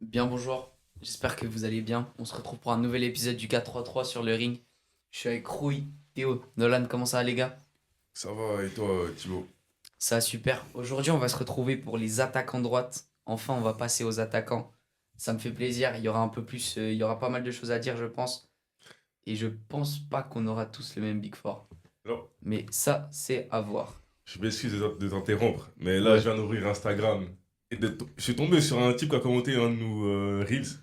Bien bonjour, j'espère que vous allez bien. On se retrouve pour un nouvel épisode du 4-3-3 sur le ring. Je suis avec Rouille, Théo, Nolan, comment ça va les gars? Ça va, et toi, Thibaut? Ça va super. Aujourd'hui on va se retrouver pour les attaquants droite. Enfin on va passer aux attaquants. Ça me fait plaisir, il y aura un peu plus, il y aura pas mal de choses à dire je pense. Et je pense pas qu'on aura tous le même Big Four. Alors, Mais ça c'est à voir. je m'excuse de t'interrompre, mais là, Ouais. je viens d'ouvrir Instagram. Je suis tombé sur un type qui a commenté un de nos Reels.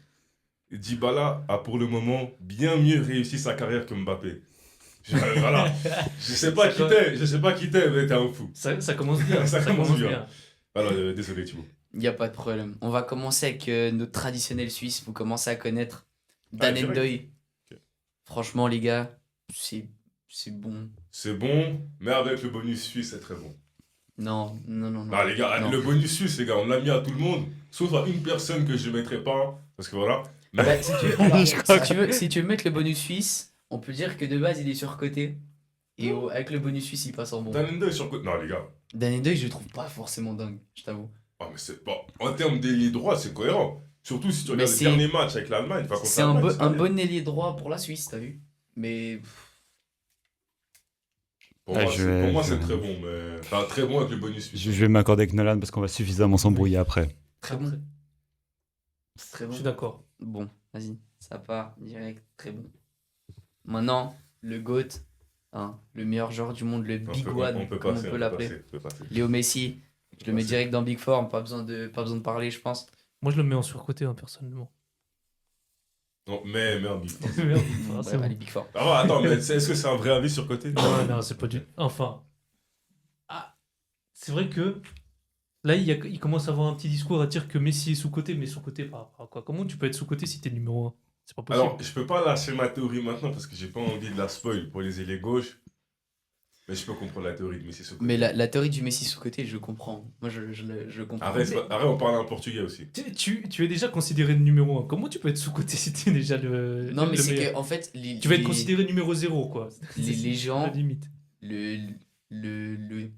Dybala a pour le moment bien mieux réussi sa carrière que Mbappé. Voilà. Je sais pas qui t'es, mais t'es un fou. Ça commence bien. Ça commence bien. Alors, désolé, Thibaut. Il n'y a pas de problème. On va commencer avec notre traditionnel suisse. Vous commencez à connaître Dan direct. N'Doye. Ok. Franchement les gars, c'est bon. C'est bon, mais avec le bonus suisse, c'est très bon. Non, non, non, non. Bah, les gars, Non. le bonus suisse, les gars, on l'a mis à tout le monde, sauf à une personne que je ne mettrai pas, parce que voilà. Mais Bah, si tu veux, alors, si tu veux mettre le bonus suisse, on peut dire que de base il est surcoté. Et avec le bonus suisse il passe en bon. Danendo est sur côté. Non, les gars. Dan N'Doye je le trouve pas forcément dingue, je t'avoue. Ah, mais c'est pas. En termes d'ailier droit, c'est cohérent. Surtout si tu Mais regardes le c'est- dernier match avec l'Allemagne. Enfin, contre C'est un, l'Allemagne, un allé. bon ailier droit pour la Suisse, t'as vu? Mais Pour Ah, moi, je c'est- vais- pour moi, je c'est vais- très bon. Mais... Enfin, très bon avec le bonus Je suisse. vais m'accorder avec Nolan parce qu'on va suffisamment s'embrouiller après. très bon. Très Je bon. suis d'accord. Bon, vas-y, ça part direct, très bon. Maintenant, le GOAT, hein, le meilleur joueur du monde, le Big One, on peut comme passer, on peut l'appeler. on peut passer. Léo Messi, je le mets passer. direct dans Big Four, pas besoin de parler, je pense. Moi, je le mets en surcoté, personnellement. Non, mais un Big Four. Merde, Ouais, c'est bon. allez, Big Four. Ah, attends, mais est-ce que c'est un vrai avis sur côté? Non, non, c'est pas du. Enfin. Ah, c'est vrai que. Là, il commence à avoir un petit discours à dire que Messi est sous-coté, mais sous-coté par rapport à quoi? Comment tu peux être sous-coté si t'es numéro 1? C'est pas possible. Alors, je peux pas lâcher ma théorie maintenant parce que j'ai pas envie de la spoil pour les ailiers gauche. Mais je peux comprendre la théorie de Messi sur côté. Mais la théorie du Messi sous-côté, je comprends. Moi, je comprends. Arrête, on parle en portugais aussi. Tu es déjà considéré numéro 1. Comment tu peux être sous-coté si t'es déjà le. Non, mais le c'est meilleur? que, en fait, Tu vas être considéré numéro 0, quoi. les gens- La limite. le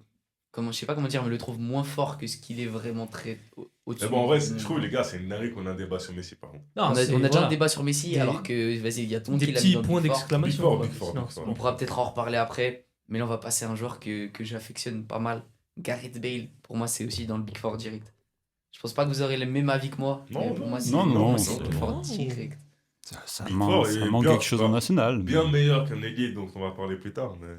comment, je sais pas comment dire, mais le trouve moins fort que ce qu'il est vraiment très au-dessus. Mais bon, en vrai, je trouve, les gars, c'est une dinguerie qu'on a un débat sur Messi, par contre. Non, On a c'est- déjà voilà. un débat sur Messi, Des- alors que, vas-y, il y a tout le monde Des qui l'a mis petits dans le points Big Four. d'exclamation. Big Four, quoi. Big Four, Sinon, Big Four. c'est On bon. pourra peut-être en reparler après, mais là on va passer à un joueur que j'affectionne pas mal. Gareth Bale, pour moi c'est aussi dans le Big Four direct. Je pense pas que vous aurez le même avis que moi, Non, mais pour non, moi c'est non, pour non, moi, c'est non, le Big Four non. direct. Ça Big manque, Four ça est manque bien, quelque chose en national. Bien mais- meilleur qu'un ailier, donc on va parler plus tard, mais.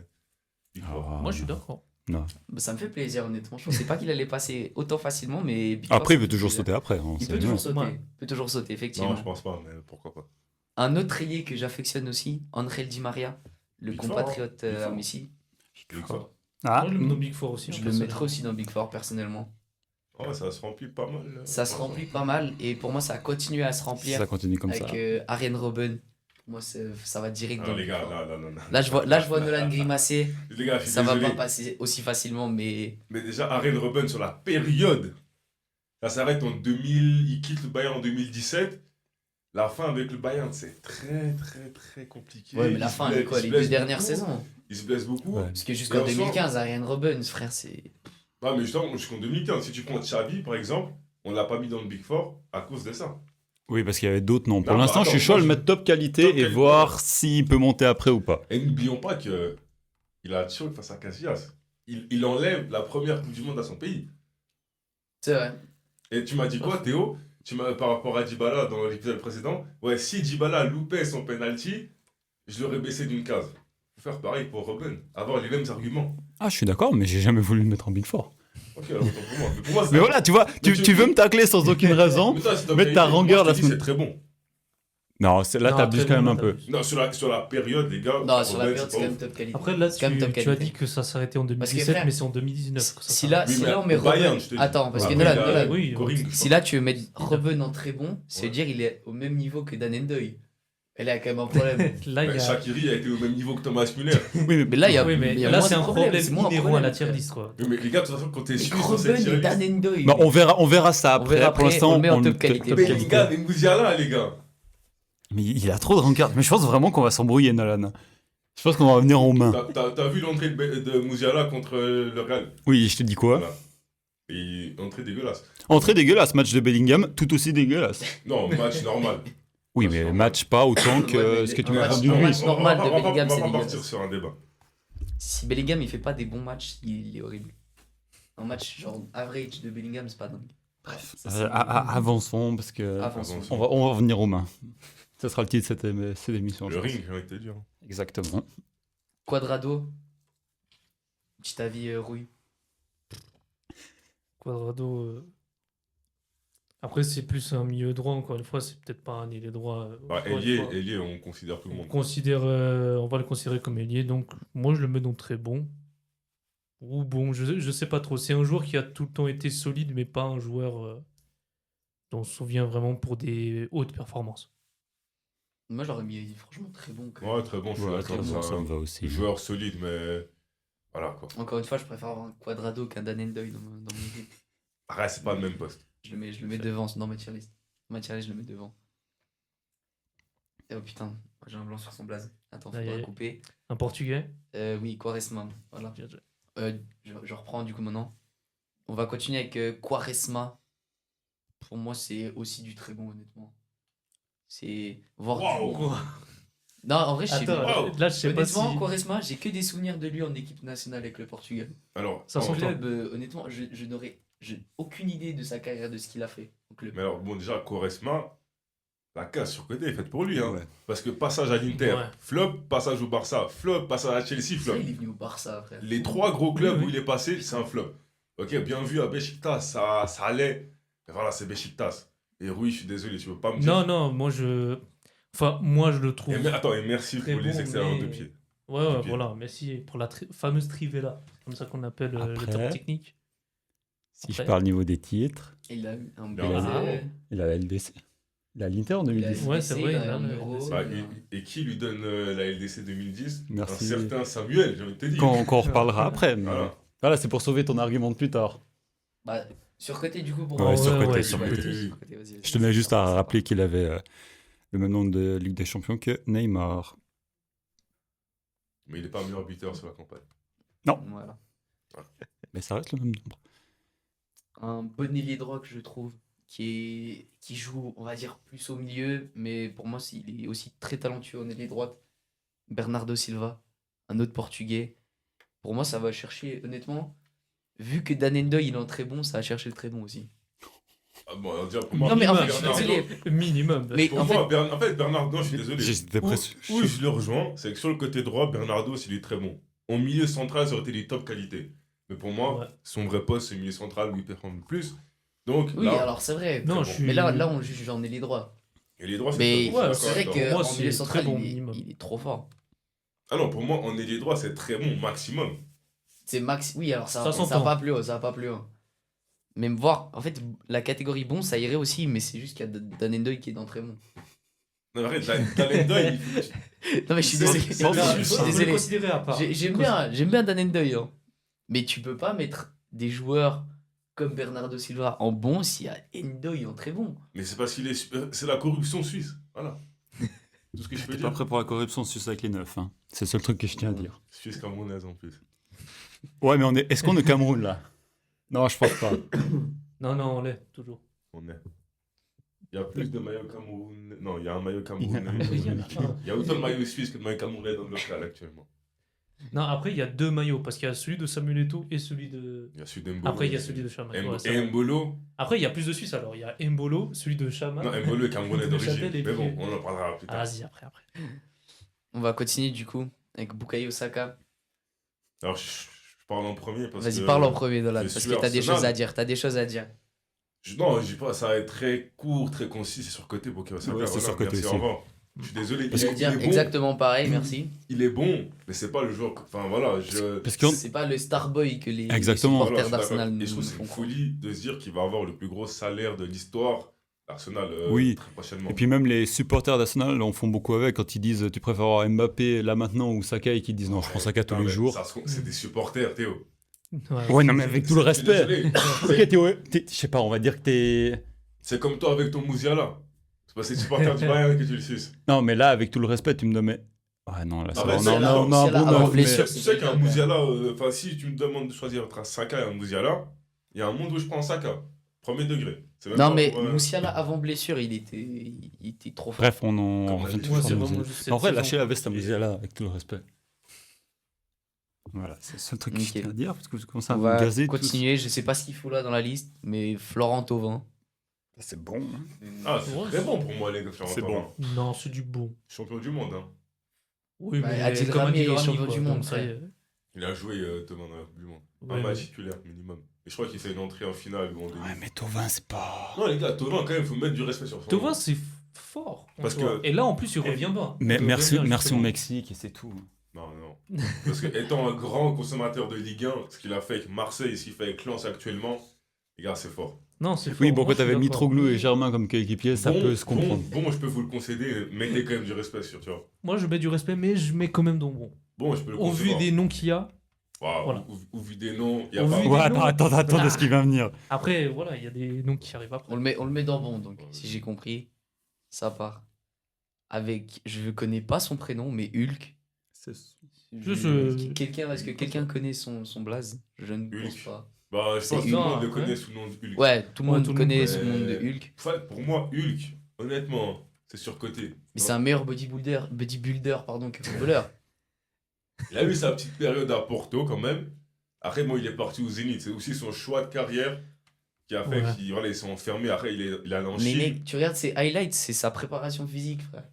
Big Four. Ah, Moi, je suis d'accord. Bah, ça me fait plaisir honnêtement, je pensais pas qu'il allait passer autant facilement, mais Big Four, Après, il ça peut me fait toujours plaisir. sauter après. hein, Il c'est peut toujours bon. sauter, Ouais. il peut toujours sauter, effectivement. Non, je pense pas, mais pourquoi pas. Un autre ailier que j'affectionne aussi, Angel Di Maria, le Big Four, compatriote Big à Four. Messi. Big Four. Ah, Moi, je le mets au Big Four aussi. Je le mettrai aussi dans Big Four personnellement. Ouais, ça se remplit pas mal. Ça se remplit pas mal et pour moi ça a continué à se remplir ça continue comme avec ça. Arjen Robben. Pour moi ça va direct dans Non, le les Big gars, Four. non. Là je vois Nolan grimacer, Les gars, je suis ça va désolé. pas passer aussi facilement mais Mais déjà, Arjen Robben, sur la période, ça s'arrête en 2000, il quitte le Bayern en 2017. La fin avec le Bayern, c'est très compliqué. ouais mais la Il se fin blesse- est quoi il se les blesse deux dernières beaucoup. saisons Il se blesse beaucoup. Ouais. parce que jusqu'en Et en soi- 2015 Arjen Robben frère c'est Ah, mais justement, jusqu'en 2015, si tu prends Xavi, par exemple, on l'a pas mis dans le Big Four à cause de ça. Oui, parce qu'il y avait d'autres noms. Pour Non, l'instant, bah, je suis attends, chaud à moi, le je- mettre top qualité Top et qualité. voir s'il peut monter après ou pas. Et n'oublions pas que il a choc face à Casillas. Il enlève la première Coupe du Monde à son pays. c'est vrai. Et tu m'as dit quoi, Théo? Par rapport à Dybala dans l'épisode précédent? Ouais, si Dybala loupait son penalty, je l'aurais baissé d'une case. Faut faire pareil pour Robben, avoir les mêmes arguments. Ah, je suis d'accord, mais j'ai jamais voulu le mettre en Big Four. Ok, alors autant pour moi. Mais pour moi, c'est- Mais voilà, tu vois, Mais tu veux me tacler sans aucune raison. Mais toi, c'est top mettre ta qualité. Moi, longueur je te la dis, semaine- c'est très bon. Non, là, Non, t'abuses après, quand même bon, un peu. t'abuses. Non, sur la période, les gars. Non sur la Robben, période c'est c'est quand pas même ouf. top qualité. Après, là, C'est quand même top tu as qualité. dit que ça s'arrêtait en Parce que, 2017, frère, mais c'est en 2019 que ça Si s'arrête. là Oui, mais on met au Bayern, Robben je te dis. attends parce que Après, Nolan, il a- Nolan, oui, Corinne, je si pense. là tu veux mettre Robben en très bon c'est Ouais. dire il est au même niveau que Dan N'Doye. Et là il y a quand même un problème. Là, il y Ouais, a. Shaqiri a été au même niveau que Thomas Müller. Oui, Mais là il y a Oui, mais il y a là, moins c'est de un problème, problème c'est moins un inhérent à problème, la tier frère. list, quoi. Oui, mais les gars, de toute façon, quand t'es Et suisse dans cette Robben tier et list- Dan N'Doye. Bah, on verra ça On après. verra Pour après, l'instant, on le met en on top le- qualité. Mais les gars, mais Mouziala, les gars. Mais il a trop de rancœur. Mais je pense vraiment qu'on va s'embrouiller, Nolan. Je pense qu'on va revenir en main. T'as vu l'entrée de Mouziala contre le Real? Oui, je te dis quoi? Voilà. Et entrée dégueulasse. Entrée dégueulasse, match de Bellingham, tout aussi dégueulasse. Non, match normal. Oui, Match mais normal. match pas autant que Ouais, mais ce que tu un m'as match- rendu un lui. match normal de On va Bellingham, c'est pas partir dégueulasse. sur un débat. Si Bellingham il fait pas des bons matchs, il est horrible. Un match genre average de Bellingham, c'est pas dingue. Bref, Ça, c'est- avançons parce que Avançons. on va revenir aux mains. Ça sera le titre de cette émission. je Le pense. ring, j'ai envie de te dire. Exactement. Quadrado. Petit avis, Rouille. Quadrado. Après, c'est plus un milieu droit, encore une fois, c'est peut-être pas un ailier droit. Bah, encore une fois. ailier, on considère tout le monde. On va le considérer comme ailier, donc moi je le mets donc très bon. Ou bon, je sais pas trop. C'est un joueur qui a tout le temps été solide, mais pas un joueur dont on se souvient vraiment pour des hautes performances. Moi j'aurais mis franchement très bon. quand même. Ouais, très bon, je suis Ouais, d'accord. très C'est bon, ça me un va aussi. joueur solide, mais voilà quoi. Encore une fois, je préfère avoir un Quadrado qu'un Dan Endoy dans mon équipe. Arrête, c'est pas le même poste. Je le mets devant dans ma tier list. Ma tier list, je le mets devant. Et oh putain, j'ai un blanc sur son blaze. Attends, Aïe, faudra aïe. couper. Un Portugais. Oui, Quaresma. Voilà. Bien joué. Je reprends du coup maintenant. On va continuer avec Quaresma. Pour moi, c'est aussi du très bon, honnêtement. C'est. Voir Waouh. Non, en vrai, je sais Attends, pas. Wow. là je sais pas si. Honnêtement, Quaresma, j'ai que des souvenirs de lui en équipe nationale avec le Portugal. Alors, Ça en s'entend. fait- Club, honnêtement, je n'aurais aucune idée de sa carrière, de ce qu'il a fait au club. Mais alors, bon, déjà, Quaresma, la case sur côté est faite pour lui. Hein. Ouais. Parce que passage à l'Inter, Ouais. flop, passage au Barça, flop, passage à Chelsea, C'est flop. vrai, il est venu au Barça, frère. Les trois gros clubs Oui, oui. où il est passé, c'est un flop. Ok, bien vu à Beşiktaş, ça allait. Mais voilà, c'est Beşiktaş. Et Rui, je suis désolé, tu veux pas me dire. Non, moi je. Enfin, moi je le trouve. Attends, et merci Très pour les bon, excellents mais- de pied. Ouais, Du pied. voilà, merci pour la fameuse Trivela. C'est comme ça qu'on appelle le Après. top technique. Si je Après. parle niveau des titres, Il a eu un Il a- baiser. il a la LDC. Il a l'Inter en Il a 2010. Ouais, c'est vrai, il a il a un le- Euro, Bah, il a- et qui lui donne la LDC 2010 Merci. Un certain Samuel, j'ai envie de te dire. Qu'on reparlera après. Mais... Voilà. Voilà, c'est pour sauver ton argument de plus tard. Bah, surcoté du coup pour Ouais, moi. surcoté, ouais, surcoté. Surcoté, vas-y. Je tenais juste à rappeler qu'il avait le même nombre de Ligue des Champions que Neymar. Mais il n'est pas meilleur buteur sur la campagne. Voilà. Mais ça reste le même nombre. Un bon ailier droit que je trouve qui joue, on va dire, plus au milieu, mais pour moi, il est aussi très talentueux en ailier droite. Bernardo Silva, un autre Portugais. Pour moi, ça va chercher, honnêtement, vu que Dan Endoy, il est en très bon, ça va chercher le très bon aussi. Ah bon, alors déjà, pour moi, Non, mais en fait, je suis Bernardo- désolé. Minimum. Mais Pour en moi, fait, en fait, Bernardo, je suis désolé. J'étais presque. Où je le rejoins, c'est que sur le côté droit, Bernardo, il est très bon. En milieu central, ça aurait été des top qualités. Mais pour moi, Ouais. son vrai poste, c'est milieu central où il performe le plus. Donc, oui, là, alors c'est vrai. Non, bon. je suis. Mais là, on juge en ailier droit. et les droits, c'est Mais très bon, je ouais, suis c'est vrai d'accord Pour avec toi. moi, qu'en c'est milieu très central, bon il minimum. est trop fort. Ah non, pour moi, en ailier droit, c'est très bon, maximum. C'est max. Oui, alors Ça ça s'entend. va pas plus haut, ça va pas plus haut. Même voir, en fait, la catégorie bon, ça irait aussi, mais c'est juste qu'il y a Dan Endoy qui est dans très bon. Non, arrête, Talenda, il faut... Non, mais je suis C'est- désolé. c'est- Je c'est- suis c'est- désolé. considérer à part. J'aime bien Dan Endoy, hein. Mais tu peux pas mettre des joueurs comme Bernardo Silva en bon s'il y a Endoy en très bon. Mais c'est parce qu'il est super... C'est la corruption suisse. Voilà. Tout ce que je peux T'es dire. pas prêt pour la corruption suisse avec les neufs. Hein. C'est le seul truc que je tiens à dire. Suisse camerounaise en plus. Ouais, mais est-ce qu'on est Cameroun là? Non, je pense pas. Non, on l'est, toujours. On est. Il y a plus de maillots camerounais. Non, il y a un maillot camerounais. Il y en a un. Il y a autant de maillots suisses que de maillots camerounais dans le local actuellement. Non, après, il y a deux maillots, parce qu'il y a celui de Samuel Eto'o et celui de. Il y a celui d'Embolo. Après, il y a celui de Chaman. Ouais, c'est Et vrai. Mbolo. Après, il y a plus de Suisse alors. Il y a Mbolo, celui de Chaman. Non, Mbolo est camerounais De d'origine. Châtel et Mais bon, puis- on en parlera plus Ah, tard. vas-y, après. On va continuer du coup avec Bukayo Saka. Alors, je parle en premier parce Vas-y, que... parle en premier, Dolan, je parce suis que t'as des Arsenal. choses à dire. T'as des choses à dire. Non, je dis pas, ça va être très court, très concis, c'est surcoté pour que ça Ouais, c'est surcoté merci, aussi. au revoir. Je suis désolé, Je vais il dire est bon, exactement pareil, merci. il est bon, mais c'est pas le joueur... Enfin voilà, je... Parce que C'est pas le Starboy que les Exactement. supporters Voilà, je suis d'Arsenal d'accord. Et je nous trouve que c'est font. une folie de se dire qu'il va avoir le plus gros salaire de l'histoire d'Arsenal Oui. très prochainement. Et puis même les supporters d'Arsenal en font beaucoup avec quand ils disent tu préfères avoir Mbappé là maintenant ou Saka et qu'ils disent non, je prends Saka tous Non, les mais jours. ça c'est des supporters, Théo. Ouais, non, mais avec tout le Je suis respect. désolé. Ok, Théo, je sais pas, on va dire que t'es. C'est comme toi avec ton Mouziala. C'est pas ces supporters du Bayern que tu le suces. Non, mais là, avec tout le respect, tu me donnes. Mais... Ouais, non, là, ça Arrête, va. c'est Non, là, non, non, c'est là, bon, avant non, mais- blessure. Tu sais qu'un Mouziala, enfin si tu me demandes de choisir entre un Saka et un Mouziala, il il y a un monde où je prends Saka. Premier degré. C'est même Non, pas mais pour, Moussiala, avant blessure, il était trop fort. Bref, on en Comme revient la vie. toujours Moi, sur c'est Musiala. vraiment juste cette En vrai, saison. lâchez la veste à Musiala, avec tout le respect. Voilà, c'est le seul truc que je Ok. tiens à dire, parce que vous commencez à On vous va gazer tous. continuer. Je sais pas ce qu'il faut là dans la liste, mais Florent Thauvin. C'est bon. Hein. Ah, c'est Ouais, très bon pour moi, les gars. C'est bon. Non, c'est du bon. Champion du monde. Hein. Oui, Bah, mais Adil comme Rami Adil est Rami, champion quoi, du donc monde, ça frère. y est. Il a joué Thomas dans la Coupe du Monde. Ouais, Un match mais- titulaire minimum. Et je crois qu'il fait une entrée en finale ou en demi. Ouais, mais Tovin, c'est pas. Non, les gars, Thauvin, quand même, il faut mettre du respect sur son Thauvin, nom. c'est fort. en Parce soi. que- Et là, en plus, il revient bas. Mais Il merci, revient bien, merci au justement. Mexique et c'est tout. Non, non. Parce que étant un grand consommateur de Ligue 1, ce qu'il a fait avec Marseille et ce qu'il fait avec Lens actuellement, les gars, c'est fort. Non, c'est fort. Oui, bon, Moi, quand je suis t'avais d'accord. Mitroglou et Germain comme coéquipiers, ça Bon, peut se comprendre. Bon, je peux vous le concéder, mettez quand même du respect sur, tu vois. Moi, je mets du respect, mais je mets quand même dans bon. Bon, je peux le Au vu concevoir. des noms qu'il y a. Waouh, Voilà. au vu des noms, il y a Au pas... vu Ouais, des noms. attends de Ah. ce qui va venir. Après, voilà, il y a des noms qui arrivent après. On le met dans bon, donc, si j'ai compris, ça part. Avec, je connais pas son prénom, mais Hulk. Je- Est-ce que quelqu'un connaît son blaze? Je ne pense Hulk. pas. Bah, je C'est pense que tout le Hulk. monde le Ouais. connaît sous le nom de Hulk. Ouais, tout le Ouais, monde tout le connaît monde son connaît. nom de Hulk. Pour moi, Hulk, honnêtement, c'est surcoté. Mais c'est un meilleur bodybuilder pardon, que footballeur. Il a eu sa petite période à Porto quand même. Après, bon, il est parti au Zénith. C'est aussi son choix de carrière qui a fait Ouais. qu'il voilà, ils sont enfermés. Après, il est allé en Mais Chine. mec, tu regardes ses highlights, c'est sa préparation physique, frère.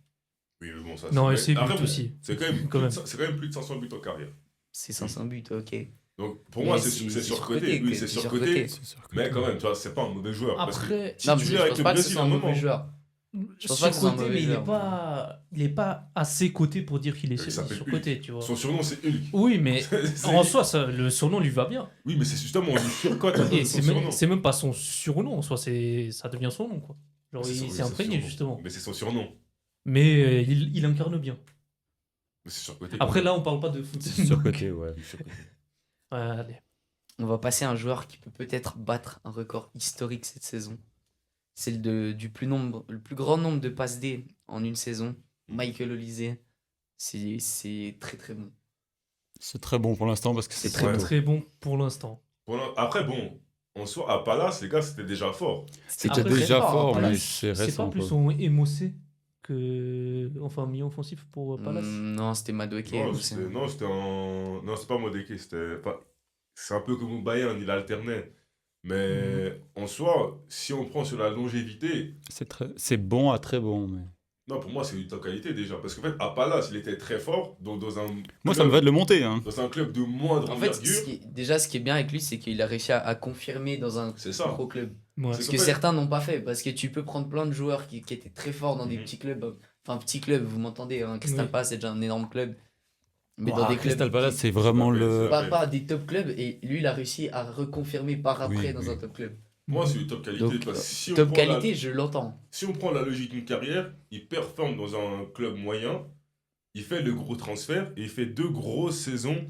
Oui, mais bon, ça, Non, et c'est- ses buts Après, bon, aussi. C'est quand même, Quand même. c'est quand même plus de 500 buts en carrière. C'est 500 buts, ok. Donc, pour Mais moi, c'est c'est surcoté. surcoté, Oui, que c'est c'est surcoté. surcoté. Mais quand même, tu vois, c'est pas un mauvais joueur. Parce que Après, Non, mais je titulaire avec pense le pas que ce Brésil, soit à un un mauvais moment. joueur. Je pense pas que c'est un surcoté, mauvais mais joueur. il est pas à ses côtés pour dire qu'il est Il s'appelle surcoté, tu vois. Son surnom, c'est Hulk. Oui, mais C'est- en soi, le surnom lui va bien. Oui, mais c'est justement, on lui surcote à Et cause de son surnom. c'est même pas son surnom, en soi, ça devient son nom, quoi. Genre, Mais c'est son- il oui, s'est c'est imprégné, surnom. justement. Mais c'est son surnom. Mais il incarne bien. Mais c'est surcoté. Après, là, on parle pas de foot. C'est surcoté, ouais. Ouais, allez. On va passer à un joueur qui peut peut-être battre un record historique cette saison. C'est le plus grand nombre de passes D en une saison. Michael Olise. C'est très très bon. C'est très bon pour l'instant parce que c'est C'est très Ouais. tôt. Très bon pour l'instant. Après, bon, en soi, à Palace, les gars, c'était déjà fort. C'était Après, déjà très fort, hein, mais Palace. c'est C'est pas récent. plus quoi. son émocé que. Enfin, milieu offensif pour Palace. Non, c'était Madueke. Non, ou c'est- Non, c'est pas Modeke, c'était pas... C'est un peu comme au Bayern, il alternait. Mais en soi, si on prend sur la longévité, C'est bon à très bon. Mais... non, pour moi, c'est une top qualité déjà. Parce qu'en fait, à Palace, il était très fort. Donc dans un Moi, ça club- me va de le monter. Hein. Dans un club de moindre En fait, envergure, déjà, ce qui est bien avec lui, c'est qu'il a réussi à confirmer dans un c'est ça. gros club. Ouais. C'est Ce qu'en que fait- certains n'ont pas fait. Parce que tu peux prendre plein de joueurs qui étaient très forts dans des Mhm. petits clubs. Enfin, petits clubs, vous m'entendez. Hein, Crystal Oui. Palace, c'est déjà un énorme club. Mais Ouah, dans des Crystal clubs. Palace, c'est vraiment le. Pas des top clubs. Et lui, il a réussi à reconfirmer par après Oui, dans oui. un top club. Moi, c'est une top qualité. Donc, parce que si on Top prend la- qualité, je l'entends. Si on prend la logique d'une carrière, il performe dans un club moyen, il fait le gros transfert et il fait 2 grosses saisons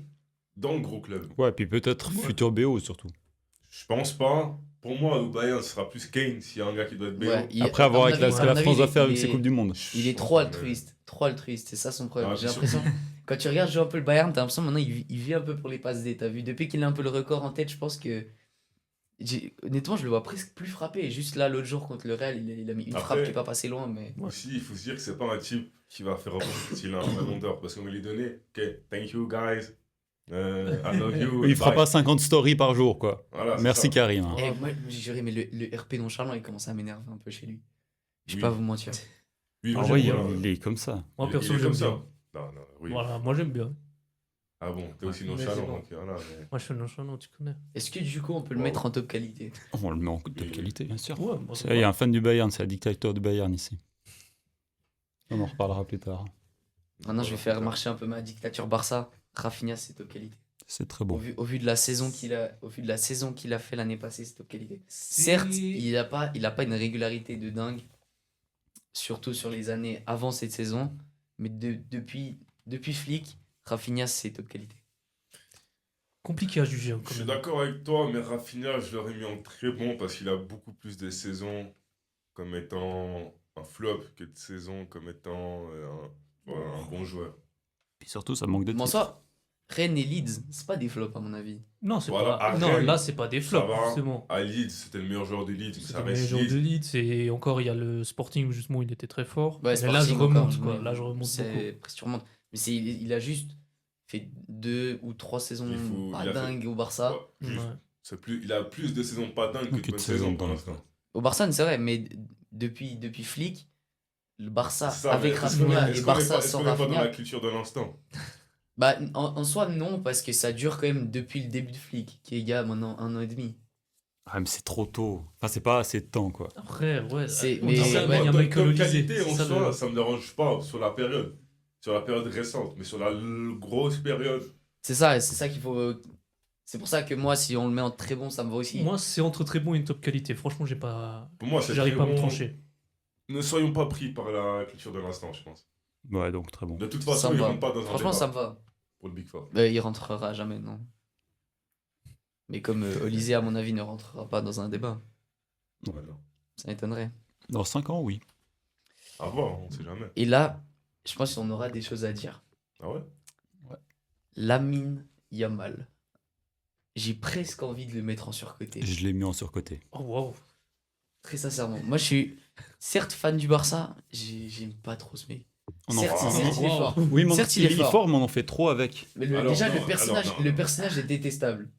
dans le gros club. Ouais, puis peut-être Ouais. futur BO surtout. Je pense pas. Pour moi, au Bayern, ce sera plus Kane s'il y a un gars qui doit être BO. Ouais, Après avoir avec à ce mon que la avis, France va faire il avec ses est- Coupes du Monde. Il est trop altruiste. Trop altruiste, c'est ça son problème. Ah, J'ai c'est l'impression. Quand tu regardes jouer un peu le Bayern, t'as l'impression maintenant il vit un peu pour les passes D. T'as vu, depuis qu'il a un peu le record en tête, je pense que. Honnêtement, je le vois presque plus frapper. Juste là, l'autre jour contre le Real, il a mis une Après- frappe qui est pas passée loin. Mais Aussi, il faut se dire que c'est pas un type qui va faire un style un ballon d'or parce qu'on va lui donner, ok, thank you guys, I love you. Il fera bye. pas 50 stories par jour, quoi. Voilà, c'est Merci ça. Karim. hein. Eh, moi, j'ai juré, mais le RP nonchalant, il commence à m'énerver un peu chez lui. Je vais Oui. pas vous mentir. Oui, En moi, vrai, j'aime il bien. est comme ça. Moi, Il- perso, il est j'aime comme ça. bien. Non, non, oui. Voilà, moi, j'aime bien. Ah bon, t'es aussi Mais nonchalant. c'est bon. Donc, voilà, mais- Moi, je suis nonchalant, tu connais. Est-ce que du coup, on peut le Wow. mettre en top qualité? On le met en top Oui. qualité, bien sûr. Ouais, moi, Il y a un fan du Bayern, c'est la dictateur du Bayern ici. On en reparlera plus tard. Maintenant, je vais faire marcher un peu ma dictature Barça. Rafinha, c'est top qualité. C'est très Au bon. vu de la saison qu'il a fait l'année passée, c'est top qualité. Certes, il a pas une régularité de dingue, surtout sur les années avant cette saison, mais depuis Flick, Rafinha, c'est top qualité. Compliqué à juger, hein, Je quand suis même. d'accord avec toi, mais Rafinha, je l'aurais mis en très bon parce qu'il a beaucoup plus de saisons comme étant un flop que de saisons comme étant un bon joueur. Puis surtout, ça manque de Comment titres. ça? Rennes et Leeds, c'est pas des flops à mon avis. Non, c'est Voilà, pas... à non, Rennes, là, c'est pas des Ça flops, va. forcément. À Leeds, c'était le meilleur joueur de Leeds, mais C'est ça le reste genre de Leeds. Leeds et encore, il y a le Sporting où justement il était très fort. Ouais, mais là, je Sporting remonte, encore, quoi. oui, Là, je remonte beaucoup. c'est presque tu remontes. Mais il a juste fait 2 ou 3 saisons pas il a fait- dingues au Barça. Ouais, juste. Ouais. Il a plus de saisons pas dingues que Que de de bonnes saisons saisons pour dingues, l'instant. Au Barça, c'est vrai, mais depuis Flick, le Barça C'est ça, avec mais est-ce qu'on est- Rafinha est-ce et qu'on est Barça pas- est-ce sans qu'on est pas dans Rafinha, la culture de l'instant? bah en soi non, parce que ça dure quand même depuis le début de Flick, qui est il y a maintenant 1 an et demi. Ah, mais c'est trop tôt. Enfin, c'est pas assez de temps, quoi. Après, ouais, C'est- on mais- dit ça, ouais, il y a Top Michael Olise. qualité c'est en ça, soi, le- ça me dérange pas sur la période récente, mais sur la grosse période. C'est ça qu'il faut. C'est pour ça que moi, si on le met en très bon, ça me va aussi. Moi, c'est entre très bon et une top qualité. Franchement, j'ai pas... Pour moi, c'est j'arrive très pas à me bon. trancher. Ne soyons pas pris par la culture de l'instant, je pense. Ouais, donc très bon. De toute Ça façon, me ils va. rentrent pas dans un Franchement, débat ça me va. pour le Big Four. Il rentrera jamais, non. Mais comme Olysée, à mon avis, ne rentrera pas dans un débat, Voilà. ça m'étonnerait. Dans 5 ans, oui. À voir, on sait jamais. Et là, je pense qu'on aura des choses à dire. Ah ouais? Lamine Yamal. J'ai presque envie de le mettre en surcoté. Je l'ai mis en surcoté. Oh, wow. Très sincèrement. Moi, je suis certes fan du Barça, j'aime pas trop ce mec. On en Certes, fera- certes, il est fort. Oui, mais Certes, il est fort. mais on en fait trop avec. Mais Alors, déjà, non, le personnage, alors, non. le personnage est détestable.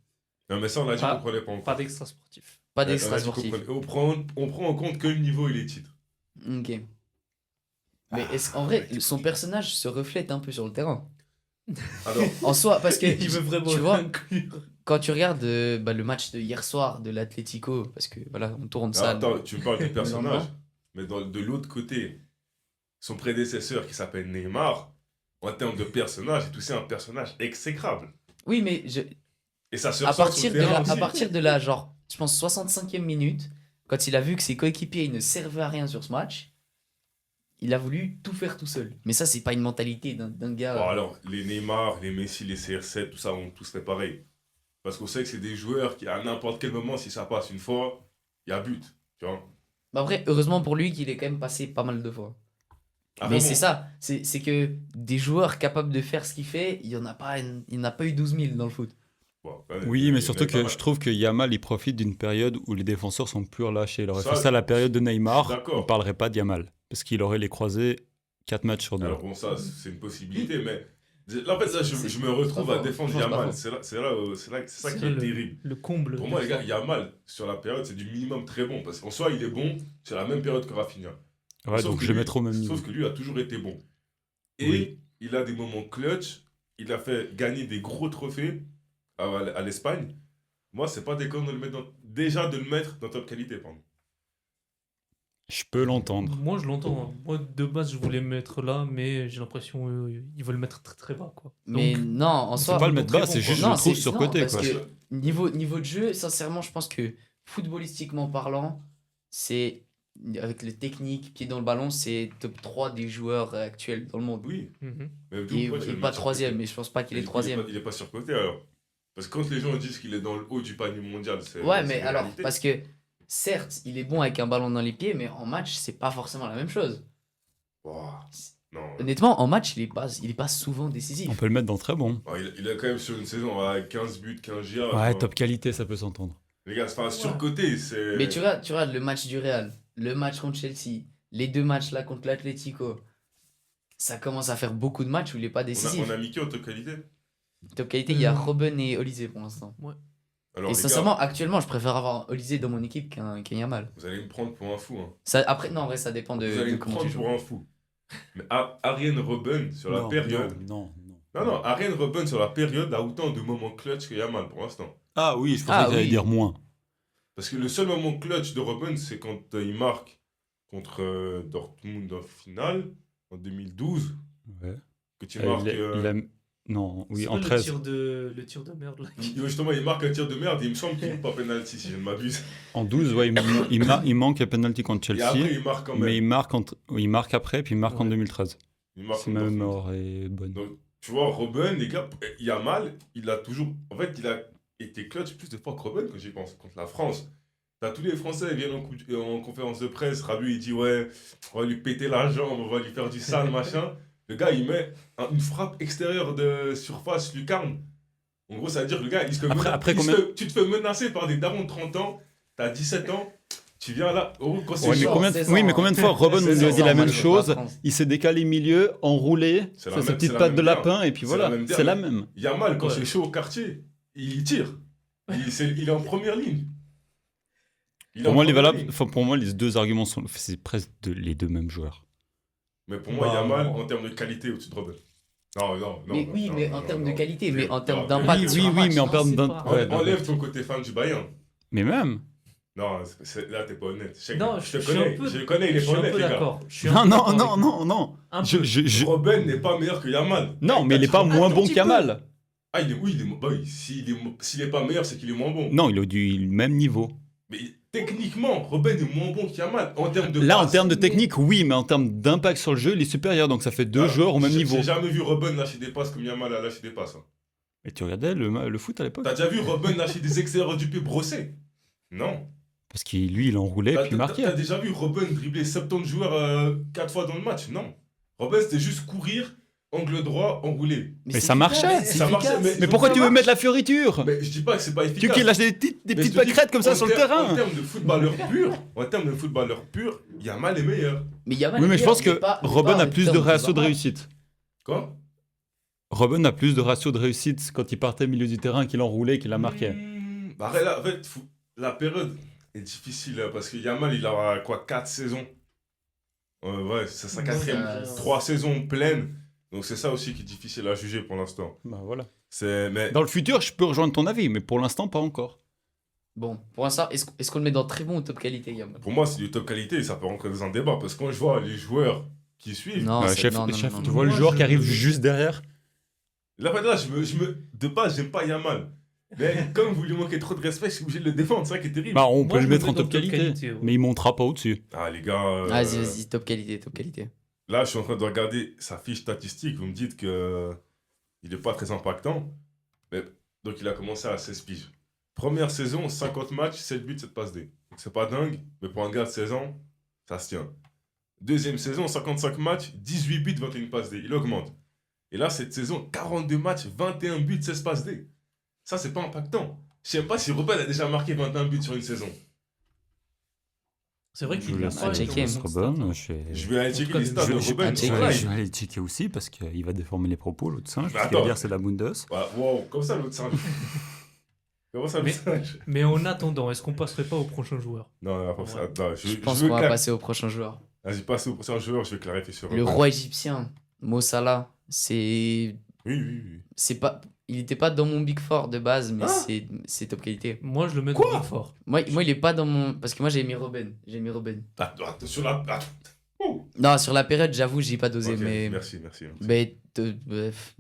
Non, mais ça, on a dit Pas- qu'on prenait pas en compte. Pas d'extra sportif. Pas On a d'extra dit qu'on sportif. prenait- on prend en compte que le niveau et les titres. Ok. Mais est-ce qu'en vrai, son personnage se reflète un peu sur le terrain? Alors, En soi, parce que Il veut vraiment tu vois, inclure. quand tu regardes le match de hier soir de l'Atlético, parce que voilà, on tourne ça. attends, tu me parles du personnage, lendemain. mais de l'autre côté, son prédécesseur qui s'appelle Neymar, en termes de personnage, est aussi un personnage exécrable. Oui, mais Et ça se à ressent sur partir le de terrain la, à aussi. partir de la, genre, je pense 65e minute, quand il a vu que ses coéquipiers ne servaient à rien sur ce match, il a voulu tout faire tout seul. Mais ça, c'est pas une mentalité d'un gars. Bon, alors, les Neymar, les Messi, les CR7, tout ça, on tous fait pareil. Parce qu'on sait que c'est des joueurs qui, à n'importe quel moment, si ça passe une fois, il y a but. Tu vois? Bah, après, heureusement pour lui qu'il est quand même passé pas mal de fois. Ah, Mais vraiment? c'est ça, c'est que des joueurs capables de faire ce qu'il fait, il n'y en a pas eu 12 000 dans le foot. Bon, quand même, Oui, il y mais en a surtout pas que mal. je trouve que Yamal, il profite d'une période où les défenseurs sont plus relâchés. Il aurait Ça, fait ça à la période de je Neymar, suis d'accord. on parlerait pas de Yamal. Parce qu'il aurait les croisés 4 matchs sur 2. Alors bon, ça, c'est une possibilité, mais là, en fait, là, je me retrouve pas à faux. défendre Franchement, Yamal. c'est C'est ça qui est le, terrible. le comble. Pour moi, les gars, Yamal, sur la période, c'est du minimum très bon. Parce qu'en soi, il est bon sur la même période que Rafinha. Ouais, Sauf donc que je le lui- mettrai au même niveau. Sauf que lui a toujours été bon. Et Oui. il a des moments clutch. Il a fait gagner des gros trophées à l'Espagne. Moi, c'est pas déconnant de le mettre déjà de le mettre dans top qualité, pardon. Je peux l'entendre. Moi, je l'entends. hein. Moi, de base, je voulais me mettre là, mais j'ai l'impression ils veulent le mettre très très bas. Quoi. Mais Donc, non, en C'est soi. pas le mettre très bas, bon, c'est quoi. juste je Non, le trouve c'est- surcoté. non, parce Quoi. que- Niveau de jeu, sincèrement, je pense que footballistiquement parlant, c'est avec les techniques, pied dans le ballon, c'est top 3 des joueurs actuels dans le monde. Oui. Mhm. Mais Et, pourquoi tu et le pas mets sur troisième, côté? mais je pense pas qu'il est Il troisième. Il est pas surcoté alors. Parce que quand les gens disent qu'il est dans le haut du panier mondial, c'est. Ouais, c'est mais la alors, réalité. parce que certes, il est bon avec un ballon dans les pieds, mais en match, c'est pas forcément la même chose. Ouah, non. Honnêtement, en match, il est pas souvent décisif. On peut le mettre dans très bon. Ah, il a quand même sur une saison avec 15 buts, 15 GA. Ouais, enfin, top qualité, ça peut s'entendre. Les gars, c'est pas surcoté, c'est. Mais tu regardes le match du Real, le match contre Chelsea, les 2 matchs là contre l'Atlético. Ça commence à faire beaucoup de matchs où il est pas décisif. On a mis qui en top qualité? Top qualité, il y a Robben et Olysée pour l'instant. Alors, Et les sincèrement, actuellement, je préfère avoir Olysée dans mon équipe qu'un Yamal. gars, vous allez me prendre pour un fou. Hein. Ça, après, non, en vrai, ça dépend de Vous allez me comment tu prendre joues. pour un fou. Mais Ariane Robben, sur la Non, période. non. Non, Ariane Robben, sur la période, a autant de moments clutch que Yamal pour l'instant. Ah oui, je pensais Ah que t'allais oui. dire moins. Parce que le seul moment clutch de Robben, c'est quand il marque contre Dortmund en finale, en 2012. Ouais. Que tu marques. Non, oui, C'est en pas 13. le tir de merde là. Justement, il marque un tir de merde et il me semble qu'il n'est pas penalty, si je ne m'abuse. En 12, ouais, il manque un penalty contre Et après, Chelsea. il marque quand même. Mais il marque après, puis il marque en Ouais. 2013. Il marque Si contre ma Dortmund. mémoire est bonne. Donc, tu vois, Robben, les gars, Yamal, il a toujours. En fait, il a été clutch plus de fois que Robben, que j'y pense, contre la France. T'as tous les Français, ils viennent en conférence de presse. Rabiot, il dit ouais, on va lui péter la jambe, on va lui faire du sale, machin. Le gars, il met une frappe extérieure de surface lucarne. En gros, ça veut dire que le gars, tu te fais menacer par des darons de 30 ans, t'as 17 ans, tu viens là. Oh, quand c'est Ouais, mais chaud, combien de fois Robin nous a dit la même chose? France. Il s'est décalé milieu, enroulé, C'est ça, la ses même- petites c'est la pattes de même lapin, et puis C'est voilà, la même c'est la dernière. même. Yamal, quand Ouais. c'est chaud au quartier, il tire. Il est en première ligne. Il est Pour en moi, première ligne. pour moi, les deux arguments sont, c'est presque les deux mêmes joueurs. Mais pour moi, Bah, Yamal, non. en termes de qualité, au-dessus de Robin. Non. Mais oui, mais en termes de qualité, mais en termes Non, d'impact oui, sur un oui, match. mais en Non, termes c'est d'un... pas- ouais, Enlève ton côté fan du Bayern. mais même. Non, là, t'es pas honnête. Non, je te suis un connais. peu- Je le connais, il Je est suis pas un honnête, peu les gars. d'accord. Je suis un Non, peu non, d'accord non, avec non, non. Un Je, peu. Robben n'est pas meilleur que Yamal. Non, mais il est pas moins bon qu'Yamal. Ah, s'il est pas meilleur, c'est qu'il est moins bon. Non, il est du même niveau. Mais techniquement, Robben est moins bon qu'Yamal. En termes de Là, en passes. termes de technique, oui, mais en termes d'impact sur le jeu, il est supérieur. Donc ça fait deux Ah, joueurs au même j'ai- niveau. J'ai jamais vu Robben lâcher des passes comme Yamal a lâché des passes. Hein. Et tu regardais le foot à l'époque? T'as déjà vu Robben lâcher des extérieurs du pied brossés? Non. Parce que lui, il enroulait T'as puis marquait. t'as déjà vu Robben dribbler 70 joueurs 4 fois dans le match? Non. Robben, c'était juste courir, angle droit, enrouler. Mais c'est ça efficace, marchait. c'est Ça marchait, efficace. Mais pourquoi ça tu veux marche. mettre la fioriture? Mais je dis pas que c'est pas Tu efficace. veux qu'il lâche des Mais petites je te dis, pâquerettes comme ça sur le En terrain? termes de footballeur pur, Yamal est meilleur. Mais Yamal Oui, mais est je pense meilleur, que mais pas- mais Robben pas a en plus de termes ratio de impact. réussite. Quoi? Robben a plus de ratio de réussite quand il partait au milieu du terrain qu'il enroulait qu'il a marqué. Bah, là, en fait, la période est difficile hein, parce que Yamal, il aura quoi, 4 saisons. Ouais, c'est sa Ouais, quatrième. ça- 3 saisons pleines. Donc c'est ça aussi qui est difficile à juger pour l'instant. Bah voilà. Mais Dans le futur, je peux rejoindre ton avis, mais pour l'instant, pas encore. Bon, pour l'instant, est-ce qu'on le met dans très bon ou top qualité, Yamal? pour moi, c'est du top qualité et ça peut rentrer dans un débat. Parce que quand je vois les joueurs qui suivent, Non, Ouais, c'est- chef, non, non, chef, non, tu non. vois le Moi, joueur je- qui arrive juste derrière? là, de base, j'aime pas Yamal. Mais comme vous lui manquez trop de respect, je suis obligé de le défendre. C'est ça qui est terrible. Bah, on Moi, peut je le le mettre mets en dans top top qualité, qualité, ouais. mais il montera pas au-dessus. Ah, les gars. Vas-y, vas-y, top qualité, top qualité. Là, je suis en train de regarder sa fiche statistique. Vous me dites que il n'est pas très impactant. Mais, donc, il a commencé à 16 piges. Première saison, 50 matchs, 7 buts, 7 passes D. Donc, c'est pas dingue, mais pour un gars de 16 ans, ça se tient. Deuxième saison, 55 matchs, 18 buts, 21 passes D. Il augmente. Et là, cette saison, 42 matchs, 21 buts, 16 passes D. Ça, c'est pas impactant. Je sais même pas si Robben a déjà marqué 21 buts sur une saison. C'est vrai Je qu'il vous a laisse pas checker. été ce dans Robben, son je vais- Je vais aller En tout checker cas, les stats je de vais checker. Robben. Ah, checker. Ouais. je vais aller checker aussi parce qu'il va déformer les propos, l'autre singe. Mais Parce qu'il va attends. dire c'est la Bundes. Ouais, wow, comme ça, l'autre singe. Comment ça, l'autre singe? Mais en attendant, est-ce qu'on passerait pas au prochain joueur? Non, après ça, non, Je pense veux qu'on va clar- passer au prochain joueur. Vas-y, passe au prochain joueur, je vais clarifier sur Le roi égyptien, Mo Salah, c'est Oui. il était pas dans mon Big Four de base, mais Ah c'est top qualité. Moi, je le mets Quoi dans le fort. Moi, il est pas dans mon parce que moi j'ai mis Robben. Sur la. Non, sur la période, j'avoue, j'ai pas dosé, Ok, mais Merci. mais bref,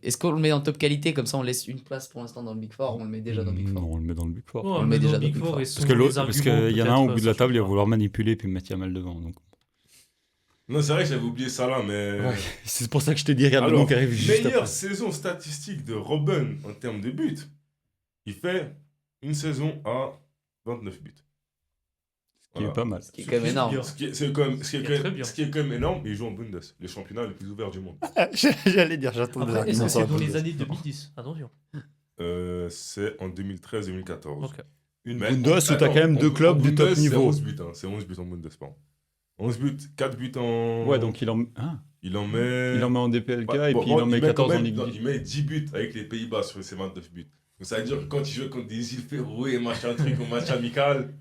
est-ce qu'on le met dans top qualité comme ça on laisse une place pour l'instant dans le Big Four ou on le met déjà dans le Big Four? Non, on le met dans le Big Four. Ouais, le mais met dans déjà le Big dans le Four Big et Parce selon que les l'autre, parce arguments, qu'il y en a un au peut-être, bout de la ça table, il va changera. vouloir manipuler puis mettre Yamal devant. Donc. Non, c'est vrai que j'avais oublié ça là, mais. Ouais, c'est pour ça que je te dis, regarde le Alors, nom qui arrive juste meilleure après. saison statistique de Robben en termes de buts, il fait une saison à 29 buts. Ce qui est pas mal. Ce qui est quand même énorme. bien. Ce qui est quand même, très bien. ce qui est quand même énorme, il joue en Bundes, le championnat le plus ouvert du monde. J'allais dire, j'attends Après, est-ce que c'est dans les années 2010? Attention. C'est en 2013-2014. Ok. Une Mais- Bundes où t'as quand même en- deux en clubs du top Bundes, niveau. C'est 11 buts, hein. C'est 11 buts en Bundes, pardon. 11 buts, 4 buts en. Ouais, donc il en met Il en met. en DPLK Ouais, et bon, puis il en met met 14 quand en même- Ligue non, 2. il met 10 buts avec les Pays-Bas sur ses 29 buts. Donc ça veut dire que quand il joue contre des îles Féroé, machin truc, au match amical,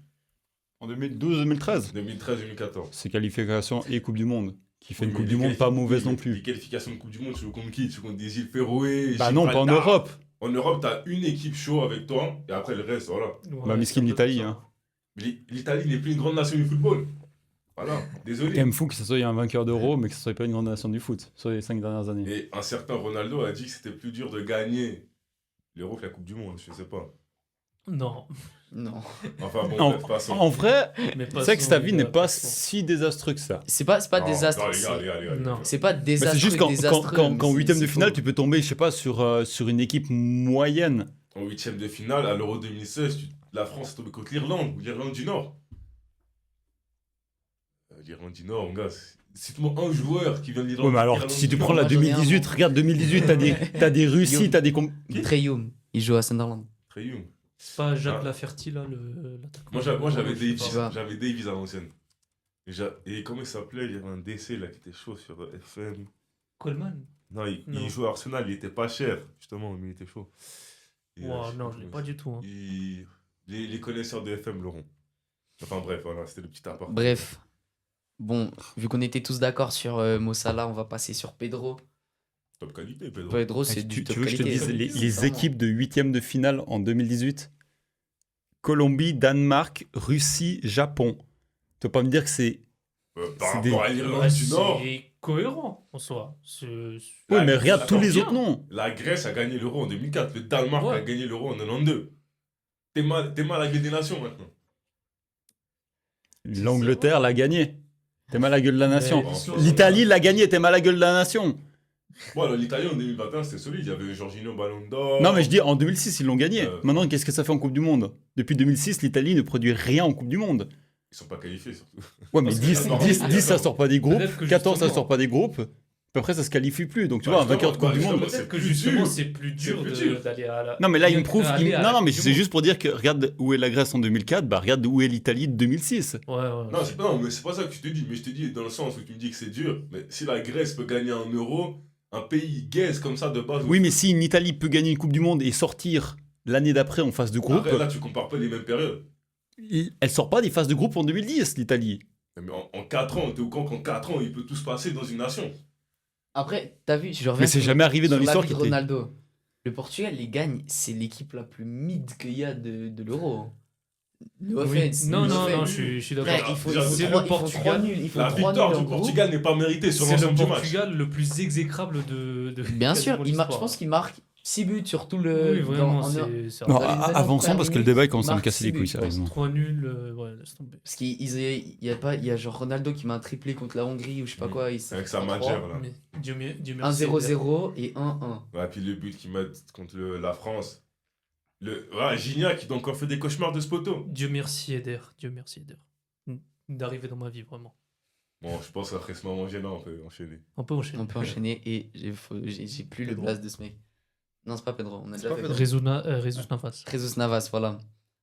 En 2012-2013. 2013-2014. C'est qualification et Coupe du Monde. Qui fait Oui, une Coupe mais du les Monde pas qualifi- mauvaise oui, non Les plus. qualifications de Coupe du Monde, tu joues contre qui? Tu joues contre des îles Féroé. Bah non, pas en Gibraltar. Europe. En Europe, t'as une équipe chaud avec toi, et après le reste, voilà. Bah, miskin l'Italie, hein. Mais l'Italie n'est plus une grande nation du football. Voilà, C'est désolé. quand même fou que ce soit un vainqueur d'Euro, mais que ce soit pas une grande nation du foot sur les 5 dernières années. Et un certain Ronaldo a dit que c'était plus dur de gagner l'Euro que la Coupe du Monde, je sais pas. Non. Non. Enfin bon, En, bref, passons. en vrai, Mais c'est vrai que sa vie n'est pas si désastreux que ça. C'est pas Non, désastreux. non, les gars, les gars. Non. C'est pas Bah, désastreux. c'est juste désastreux, mais qu'en c'est- huitième de c'est finale, faux. tu peux tomber, je sais pas, sur une équipe moyenne. En huitième de finale, à l'Euro 2016, la France est tombée contre l'Irlande, ou l'Irlande du Nord. L'Irlande du Nord, mon gars, cite-moi un joueur qui vient de l'Irlande. Ouais, mais alors, si tu prends la Moi, j'en ai un, 2018, moi. regarde 2018, t'as des Russies, Guillaume. t'as des. Trey Young, il joue à Sunderland. Trey Young. C'est pas Jacques Ah. Laferty, là, l'attaquant. Moi, j'avais Je sais Davis. pas. J'avais Davis à l'ancienne. Et comment il s'appelait? Il y avait un DC là qui était chaud sur FM. Coleman. Non, il Non. jouait à Arsenal, il était pas cher, justement, mais il était chaud. Et, Ouah, je sais non, je l'ai comment pas du tout. Hein. Les connaisseurs de FM l'auront. Enfin bref, voilà, c'était le petit appart. Bref. Bon, vu qu'on était tous d'accord sur Mo Salah, on va passer sur Pedro. Top qualité, Pedro. Pedro, c'est Tu du top veux que je te qualité. dise les Sincèrement. équipes de 8e de finale en 2018? Colombie, Danemark, Russie, Japon. Tu peux pas me dire que c'est. Par C'est des- rapport à l'Irlande Ouais, du Nord, c'est cohérent, en soi. Oui, La- mais regarde tous attends, les bien. autres noms. la Grèce a gagné l'Euro en 2004, le Danemark Ouais. a gagné l'Euro en 92. T'es mal à la gueule des nations maintenant. L'Angleterre l'a gagné. T'es mal à la gueule de la nation. Mais- L'Italie l'a gagné, t'es mal à la gueule de la nation. Bon, alors l'Italie en 2021 c'était solide, il y avait Jorginho Ballon d'Or. Non, mais je dis en 2006, ils l'ont gagné. Euh. Maintenant, qu'est-ce que ça fait en Coupe du Monde? Depuis 2006, l'Italie ne produit rien en Coupe du Monde. Ils sont pas qualifiés surtout. Ouais, mais Parce que 10, attends, 10, attends. 10, ça sort pas des groupes. Peut-être que 14, ça justement- sort pas des groupes. Puis après, ça se qualifie plus. Donc, tu Bah, vois, un vainqueur de justement, Coupe du bah, Monde. justement, Peut-être que c'est plus justement, dur. c'est plus dur C'est plus dur. d'aller à la. Non, mais là, il me prouve. aller à Non, la non, mais Coupe du c'est Monde. juste pour dire que regarde où est la Grèce en 2004, bah regarde où est l'Italie de 2006. Ouais, ouais. Non, mais c'est pas ça que je te dis. Mais je te dis dans le sens où tu me dis que c'est dur. Mais si la Grèce peut gagner un euro, un pays gaze comme ça de base. Oui, mais si une Italie peut gagner une Coupe du Monde et sortir l'année d'après en phase de groupe, Arrête, là, tu compares pas les mêmes périodes. elle sort pas des phases de groupe en 2010, l'Italie. Mais en 4 ans, t'es au camp qu'en 4 ans, il peut tout se passer dans une nation. Après, t'as vu, je reviens Mais c'est sur- jamais arrivé dans sur la l'histoire vie de qu'il était. Ronaldo. Le Portugal, les gagne, c'est l'équipe la plus mid qu'il y a de l'Euro. No Oui. offense. Non, no non, offense. non, je suis d'accord. Frère, il faut, Déjà, il faut c'est trois- le ils font Portugal. trois nuls. Ils font La trois victoire nuls du en groupe. Portugal n'est pas méritée sur C'est le l'ensemble du match. Portugal le plus exécrable de Bien sûr, quasiment je l'histoire. pense qu'il marque 6 buts sur tout le. Oui, vraiment, en- c'est Non, Dans les avançons parce que le débat il commence à me Marc casser les couilles, Sibu, sérieusement. 3 nuls, ouais, laisse tomber. Parce qu'il y a pas, il y a genre Ronaldo qui met un triplé contre la Hongrie ou je sais pas Mm. quoi. Avec sa Madjer, là. Mais Dieu merci. 1-0-0 et 1-1. Ouais, puis le but qu'ils mettent contre la France. Gignac qui a encore fait des cauchemars de ce poteau. Dieu merci Eder. Dieu merci Eder. D'arriver dans ma vie, vraiment. Bon, je pense qu'après ce moment gênant, on peut enchaîner. On peut enchaîner. On peut enchaîner et j'ai plus le Pedro. blaze de ce mec. Non, c'est pas Pedro, on a déjà pas fait. Pedro. Jesus Navas. Jesus Navas, voilà.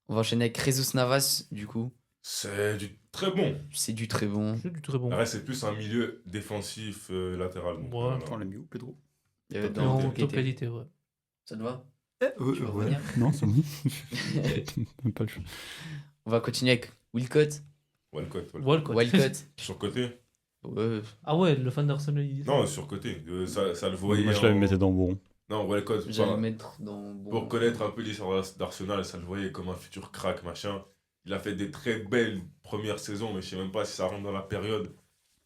On va enchaîner avec Jesus Navas, du coup. C'est du très bon. C'est du très bon. C'est du très bon. Après, c'est plus un milieu défensif latéral. Donc, Ouais. voilà. On l'a mis où, Pedro? Dans En top top qualité. qualité, ouais. Ça te va Ouais, Tu veux revenir Non, c'est bon. Même pas le choix. On va continuer avec Wilcott. Walcott. Walcott. Walcott. Surcoté. Ouais. Ah ouais, le fan d'Arsenal, il dit ça. Non, surcoté. Ça le voyait. Moi, je l'avais mis dans le bourron. Non, Walcott. J'allais voilà. le mettre dans. bon- Pour connaître un peu l'histoire d'Arsenal, ça le voyait comme un futur crack, machin. Il a fait des très belles premières saisons, mais je sais même pas si ça rentre dans la période.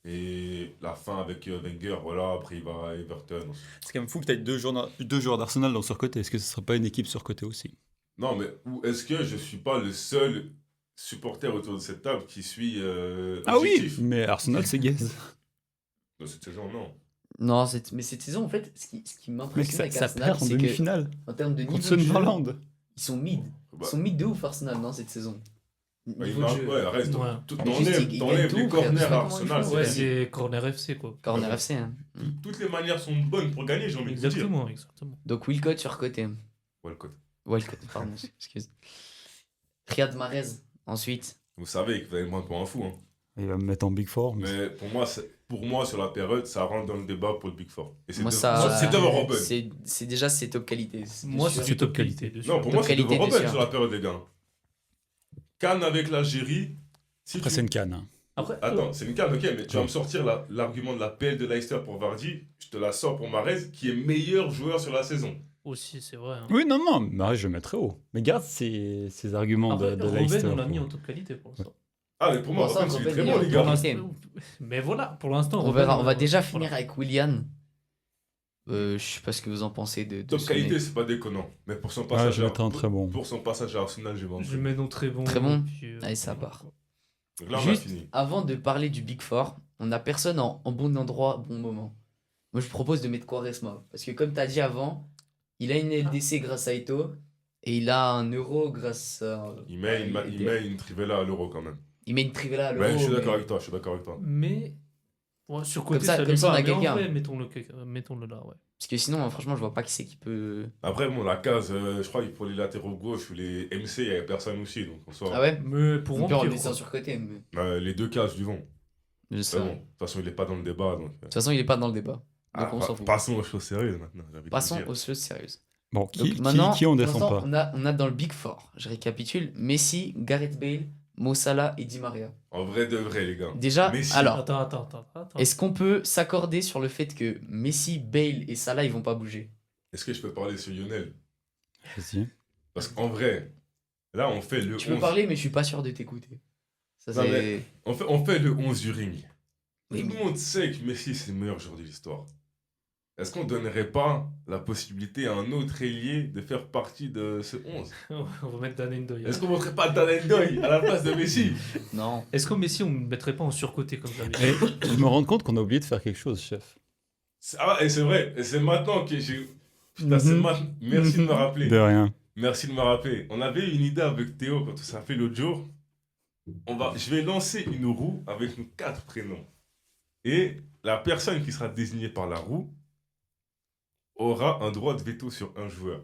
Et la fin avec Wenger, voilà, après il va à Everton. C'est quand même fou que tu aies deux joueurs d'Arsenal dans surcoté. Est-ce que ce serait pas une équipe surcotée aussi? Non, mais est-ce que je suis pas le seul supporter autour de cette table qui suit Ah oui, objectif mais Arsenal, c'est gay. Dans cette saison, non. Non, mais cette saison, en fait, ce qui Mec, m'impressionne avec ça Arsenal, perd en c'est que demi-finale en termes de niveau contre de jeu, Sunderland. ils sont mid. Bah, Ils sont mid de ouf, Arsenal, non, cette saison. bah, il Niveau de marque, jeu. ouais, reste. Ouais. Mais juste, ils T'enlèves gagnent les tout, frère, je corners sais à pas comment Arsenal, ils font. Ouais, c'est fini. c'est Corner FC, quoi. Corner FC, hein. Toutes les manières sont bonnes pour gagner, j'ai envie de vous dire. Exactement, exactement. Donc Wilcott sur côté. Walcott. Walcott, pardon, excuse. Riyad Mahrez, ensuite. Vous savez que vous allez me prendre pour un fou, hein. Il va me mettre en Big Four. Mais pour moi, sur la période, ça rentre dans le débat pour le Big Four. Et c'est Moi, c'est devant Robben. C'est déjà c'est top qualité. Moi, sûr. c'est du top qualité. dessus. Non, pour moi, c'est devant qualité, Robben bien sur sûr. la période, les gars. Cannes avec l'Algérie. Si Après, tu- c'est une canne. Hein. Après, Attends, c'est une canne, ok, mais tu vas me sortir l'argument de la PL de Leicester pour Vardy. Je te la sors pour Mahrez, qui est meilleur joueur sur la saison. aussi, c'est vrai. hein. Oui, non, mais je le mettrais haut. Mais garde ces arguments Après, de Robben, Leicester. on l'a mis quoi. en top qualité pour l'instant. Ah, mais pour moi, Pour ça, Robben, c'est Robben, très il est bon, les en gars. top. Pour Mais voilà, pour l'instant. On Robben, verra, on va déjà voilà. finir avec Willian. Je sais pas ce que vous en pensez de Top ce qualité, mec. c'est pas déconnant. Mais pour son Ouais, passage, je mettrais un très bon. pour son passage à Arsenal, j'ai vendu. Je mets nos très bons. Très bon. puis, Allez, ça part. Donc là, on a Juste fini. avant de parler du Big Four, on a personne en bon endroit, bon moment. Moi, je propose de mettre Quaresma. Parce que comme tu as dit avant, il a une LDC grâce à Eto'o et il a un euro grâce à. Il met une Trivella à l'euro quand même. Il met une Trivela à l'euro. Ouais, je suis mais- d'accord avec toi, je suis d'accord avec toi. Mais Ouais, sur côté, Comme ça- ça comme lui ça, on va, a mais en quelqu'un. vrai, mettons-le là, ouais. Parce que sinon, franchement, je vois pas qui c'est qui peut. Après, bon, la case, je crois que pour les latéraux gauche ou les MC, il n'y avait personne aussi. Donc, on sort Ah ouais? Mais pour On peut en remplir, descend quoi. sur côté. Mais... les deux cases du vent. Je sais. Mais bon, De de toute façon, il n'est pas dans le débat. Donc, toute façon, il est pas dans le débat. Donc on s'en fout. passons aux choses sérieuses maintenant. j'ai envie de Passons dire. aux choses sérieuses. Bon, Donc maintenant, qui on pour descend l'instant, pas on a dans le Big Four, je récapitule, Messi, Gareth Bale, Mo Salah et Di Maria. En vrai de vrai, les gars. Déjà, Messi. alors, Attends. est-ce qu'on peut s'accorder sur le fait que Messi, Bale et Salah, ils vont pas bouger? Est-ce que je peux parler sur Lionel? Vas-y. Parce qu'en vrai, là, on fait le Tu peux 11. parler, mais je suis pas sûr de t'écouter. Ça, Non, c'est... mais- on fait le 11 du ring. Oui, Tout mais- le monde sait que Messi, c'est le meilleur joueur de l'histoire. Est-ce qu'on donnerait pas la possibilité à un autre ailier de faire partie de ce 11? On va mettre Dan Ndoye. Est-ce qu'on ne mettrait pas Talendoy à la place de Messi? Non. Est-ce qu'au Messi, on ne mettrait pas en surcoté comme ça Et je me rends compte qu'on a oublié de faire quelque chose, chef. Et c'est vrai, et c'est maintenant que j'ai... Putain, c'est Mhm. maintenant. Merci de me rappeler. De rien. Merci de me rappeler. On avait une idée avec Théo quand on s'est fait l'autre jour. Je vais lancer une roue avec nos 4 prénoms. Et la personne qui sera désignée par la roue aura un droit de veto sur un joueur.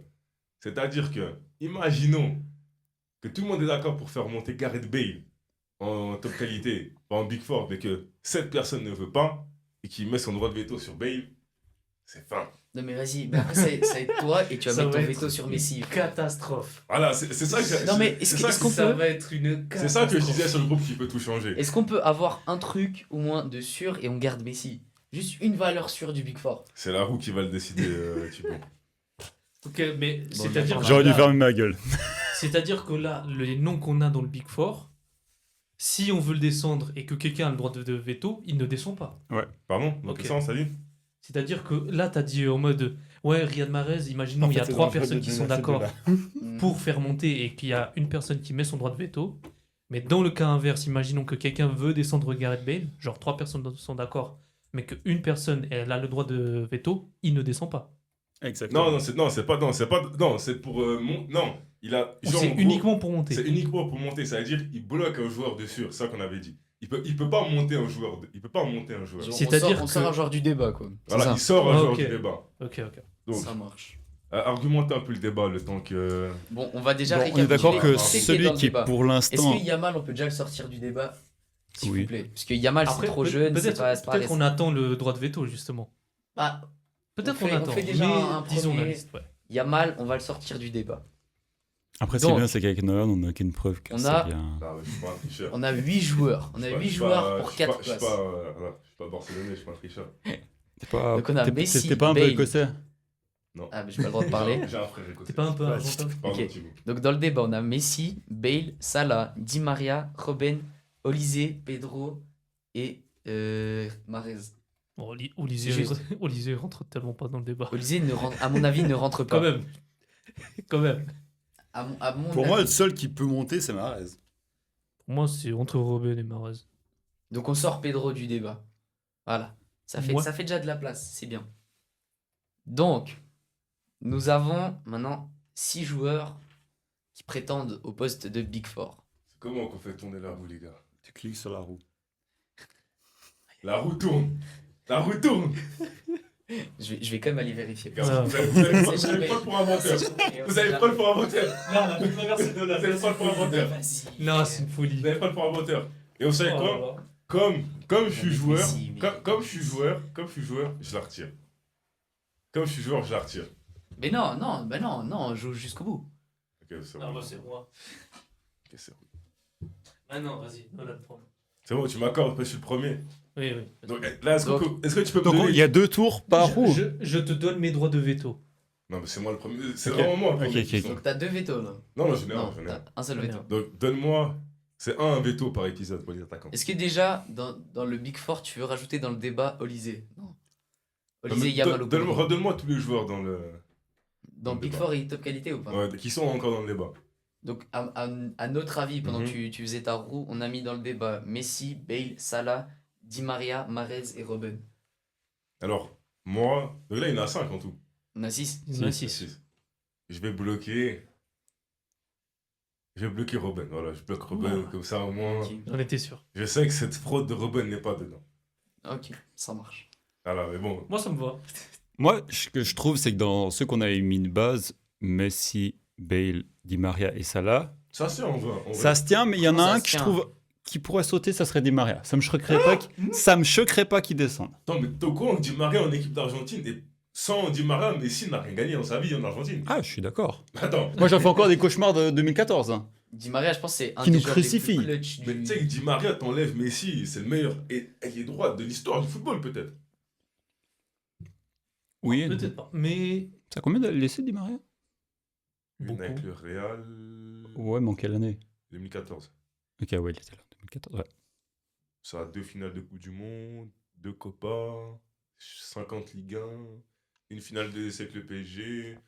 C'est-à-dire que, imaginons que tout le monde est d'accord pour faire monter Gareth Bale en top qualité, pas en Big Four, mais que cette personne ne veut pas et qu'il met son droit de veto sur Bale, c'est fin. Non, mais vas-y, mais après, ça va être toi et tu vas Ça mettre va ton être veto sur Messi. Catastrophe. Voilà, c'est ça que j'ai- Non, mais c'est est-ce ça est-ce que- qu'on Ça peut... va être une catastrophe. c'est ça que je disais sur le groupe qui peut tout changer. Est-ce qu'on peut avoir un truc au moins de sûr et on garde Messi? Juste une valeur sûre du Big Four. C'est la roue qui va le décider, Thibaut. Ok, mais Bon, c'est-à-dire d'accord. J'aurais dû là- fermer ma gueule. C'est-à-dire que là, les noms qu'on a dans le Big Four, si on veut le descendre et que quelqu'un a le droit de veto, il ne descend pas. Pardon? Donc Ok. ça, on s'aligne? C'est-à-dire que là, tu as dit en mode ouais, Riyad Mahrez, imaginons il y a 3 personnes qui sont d'accord pour faire monter et qu'il y a une personne qui met son droit de veto. Mais dans le cas inverse, imaginons que quelqu'un veut descendre Gareth Bale, genre 3 personnes sont d'accord, mais qu'une personne elle a le droit de veto, il ne descend pas. Exactement. Non, c'est pour non, il a Ou genre, c'est en gros, uniquement pour monter. c'est uniquement pour monter, ça veut dire il bloque un joueur de sûr, c'est ça qu'on avait dit. Il peut pas monter un joueur, il peut pas monter un joueur. Genre, C'est-à-dire on sort que- un joueur du débat, quoi. C'est Voilà, ça. il sort un Ah, joueur ok. du débat. Ok. Donc Ça marche. argumentez un peu le débat le temps que Bon, on va déjà Bon, on est récapituler d'accord que qui c'est qui est celui dans le qui est débat. pour Est-ce l'instant. que Yamal, on peut déjà le sortir du débat? S'il Oui. vous plaît. Parce que Yamal, c'est trop jeune, c'est peut-être pas peut-être qu'on attend le droit de veto, justement. Bah, Peut-être On qu'on fait- on attend. fait déjà mais un disons la premier- liste, ouais. Yamal, on va le sortir du débat. Après, ce qui est Donc- bien, c'est qu'avec Nolan, on n'a qu'une preuve que On c'est a- bien. Ah, je suis pas un tricheur. On a 8 joueurs. On a 8 joueurs pour 4 Je suis places. pas barcelonais, je suis pas un tricheur. T'es pas, Donc on a Messi, t'es pas un peu Bale. écossais? Non. Ah, mais j'ai pas le droit de parler. J'ai un frère écossais. T'es pas un peu argentin? Pardon, Ok. Thibaut. Donc dans le débat, on a Messi, Bale, Salah, Di Maria, Robben, Olise, Pedro et Mahrez. Bon, C'est juste. Olysée rentre tellement pas dans le débat. Olise, à mon avis, ne rentre pas. Quand même. Quand même. À mon Pour moi, avis. le seul qui peut monter, c'est Mahrez. Pour moi, c'est entre Robben et Mahrez. Donc on sort Pedro du débat. Voilà. Ça fait Ouais. déjà de la place, c'est bien. Donc, nous avons maintenant 6 joueurs qui prétendent au poste de Big Four. C'est comment qu'on fait tourner la roue, les gars? Tu cliques sur la roue. La roue tourne. La roue tourne. Je vais quand même aller vérifier. Regarde, Ah. Vous avez pas le pour un menteur. Vous avez pas le pour un menteur. Vous avez pas le pour un menteur. Vas-y. Non, c'est une folie. Vous avez pas le pour un menteur. Et vous savez Oh quoi? là là. Comme je suis joueur, Messi, mais- comme je suis joueur, je la retire. Comme je suis joueur, je la retire. Mais non, on joue jusqu'au bout. Ok, c'est Ah bon. bah c'est moi. Ok, c'est bon. Ah non, vas-y, Nolan, prends. C'est bon, tu m'accordes, parce que je suis le premier. Oui, oui. Donc là, est-ce que tu peux me Donc, donner... il y a 2 tours par roue. Je te donne mes droits de veto. Non, mais c'est moi le premier. C'est Ok. vraiment moi le premier. Ok, ok, ok. Donc t'as 2 veto là. Non, j'en ai un, Non, j'en ai un. t'as un seul J'en ai veto. un. Donc donne-moi... C'est un veto par épisode pour les attaquants. Est-ce que déjà, dans le Big Four, tu veux rajouter dans le débat Olise? Non. Olise, Donne- Yamal ou Pedro. Redonne-moi tous les joueurs dans le... Dans Big débat. Four, il est top qualité ou pas? Ouais, qui sont encore dans le débat. Donc, à notre avis, pendant que tu faisais ta roue, on a mis dans le débat Messi, Bale, Salah, Di Maria, Mahrez et Robben. Alors, moi... Donc là, il y en a 5 en tout. On a 6. Il y en a Six. six. Je vais bloquer... Je vais bloquer Robben. Voilà, je bloque Robben, Ouah. comme ça au moins... J'en étais sûr. Je sais que cette fraude de Robben n'est pas dedans. Ok, ça marche. Voilà, mais bon. Moi, ça me va. Moi, ce que je trouve, c'est que dans ceux qu'on avait mis de base, Messi, Bale, Di Maria et Salah, Ça c'est en vrai. ça se tient, mais il y en a Ça un se que je tient. trouve qui pourrait sauter, ça serait Di Maria. Ça me choquerait pas, ça me choquerait pas qu'il descende. Attends, mais t'es au courant que Di Maria en équipe d'Argentine, et sans Di Maria, Messi n'a rien gagné dans sa vie en Argentine. Ah, je suis d'accord. Attends, Moi, j'en fais encore des cauchemars de 2014. hein. Di Maria, je pense que c'est un Qui des nous joueurs les plus crucifie. clutch mais du... tu sais que Di Maria t'enlève Messi, c'est le meilleur ailier droit de l'histoire du football peut-être. Oui. Peut-être pas. Mais Ça a combien de laissé Di Maria? Une beaucoup. avec le Real Ouais, mais en quelle année? 2014. Ok, ouais, il était là en 2014. Ouais. Ça a 2 finales de Coupe du Monde, 2 Copa, 50 Ligue 1, une finale de avec le PSG.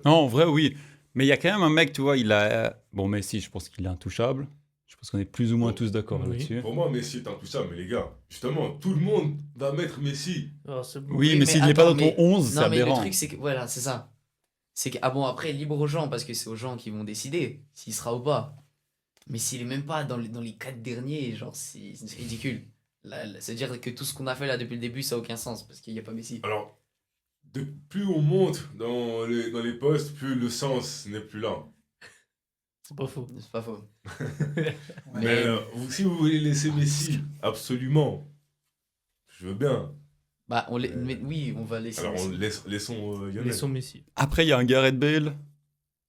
Non, en vrai, oui. Mais il y a quand même un mec, tu vois, il a. Bon, Messi, je pense qu'il est intouchable. Je pense qu'on est plus ou moins Bon, tous d'accord oui. là-dessus. Pour moi, Messi est intouchable, mais les gars, justement, tout le monde va mettre Messi. Ah, c'est bon. Oui, Oui, mais mais s'il n'est pas attends, dans ton mais- 11, c'est Non, mais le aberrant. truc, c'est que... Voilà, c'est ça. C'est que... Ah bon, après, libre aux gens, parce que c'est aux gens qui vont décider s'il sera ou pas. Mais s'il est même pas dans les 4 derniers, genre, c'est ridicule. C'est-à-dire que tout ce qu'on a fait là depuis le début, ça n'a aucun sens, parce qu'il n'y a pas Messi. Alors, plus on monte dans les postes, plus le sens n'est plus là. C'est pas faux. C'est pas faux. Mais si vous voulez laisser Messi, absolument, je veux bien. Bah, mais oui, on va laisser Alors, Messi. laissons Lionel. Laissons Messi. Après, il y a un Gareth Bale.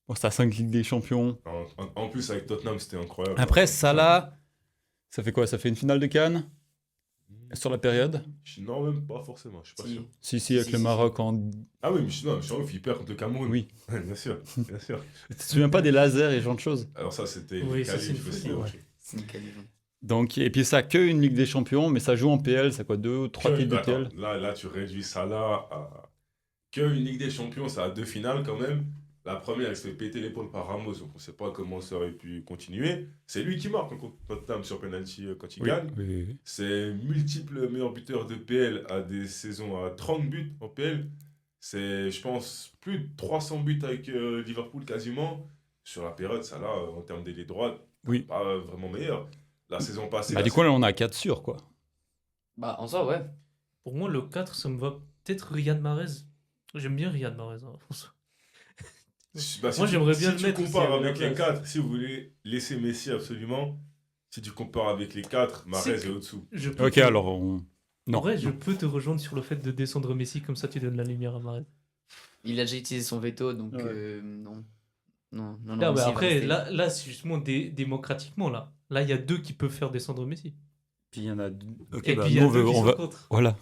Bon, c'est à 5 Ligues des Champions. En plus, avec Tottenham, c'était incroyable. Après, Salah, ça fait quoi? Ça fait une finale de Cannes sur la période? Non, même pas forcément, je suis pas Si. sûr. Si, avec Si, le si, Maroc en. Ah oui, mais je suis ouf, il perd contre le Cameroun. Oui. Ouais, bien sûr, bien sûr. Tu te souviens pas des lasers et ce genre de choses? Alors ça, c'était Oui, les ça, c'est une qualifs folie, aussi. ouais. C'est une qualif. Donc, et puis ça, que une Ligue des Champions, mais ça joue en PL, ça quoi? 2 ou 3 titres de Attends, PL? là, tu réduis ça là à que une Ligue des Champions, ça a 2 finales quand même. La première, elle se fait péter l'épaule par Ramos, donc on ne sait pas comment ça aurait pu continuer. C'est lui qui marque contre Tottenham sur penalty quand il Oui, gagne. oui, oui. C'est multiple meilleur buteur de PL à des saisons à 30 buts en PL. C'est, je pense, plus de 300 buts avec Liverpool quasiment. Sur la période, ça là, en termes d'ailier droit, Oui. pas vraiment meilleur. La saison passée. Bah, la du coup, là, on a 4 sûrs, quoi. Bah, en soi, ouais. Pour moi, le 4, ça me va. Peut-être Riyad Mahrez. J'aime bien Riyad Mahrez. Hein. Bah, Moi, j'aimerais bien si le tu mettre compares aussi à la avec les place. 4, si vous voulez laisser Messi absolument, si tu compares avec les 4, Mahrez C'est est au-dessous. Je peux Ok, te- alors on. Non. En vrai, je peux te rejoindre sur le fait de descendre Messi, comme ça tu donnes la lumière à Mahrez. Il a déjà utilisé son veto, donc Ouais. non. Non, non, Non, non. mais Messi va après, rester. là c'est justement démocratiquement. Là, il y a 2 qui peuvent faire descendre Messi. Puis il y en a. Ok, Et bah, puis il y nous, a 2 qui on sont va. contre. Voilà.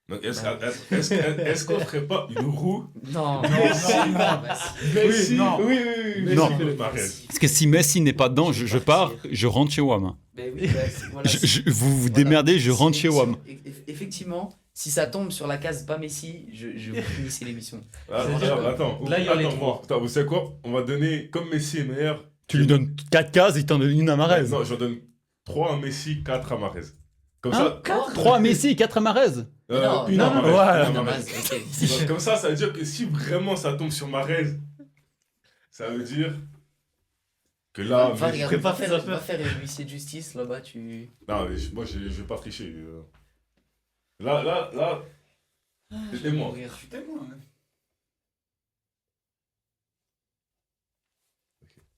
Donc, est-ce qu'on ferait pas une roue Non, Messi, non. Messi, Non. Mahrez. Parce que si Messi n'est pas dedans, je pars, je rentre chez WAM. Ben oui, bah, voilà, Vous vous voilà. démerdez, je rentre Si chez WAM. l'émission- Effectivement, si ça tombe sur la case pas Messi, je vous finissez l'émission. Ah, C'est-à-dire attends, là, il y a les attends, 3. Attends, vous savez quoi? On va donner, comme Messi est meilleur. Tu lui donnes 4 cases, il t'en donne une à Mahrez. Non, je donne 3 à Messi, 4 à Mahrez. Comme Hein ça. 3 à Messi, 4 à Mahrez. Non, Une non, à non, Mahrez. voilà. Une à Non, Mahrez. ok. Donc, comme ça veut dire que si vraiment ça tombe sur Mahrez, ça veut dire que là. Va, mais- regarde, va faire un huissier de justice là-bas, tu. Non, mais moi je vais pas tricher. Là, aidez-moi.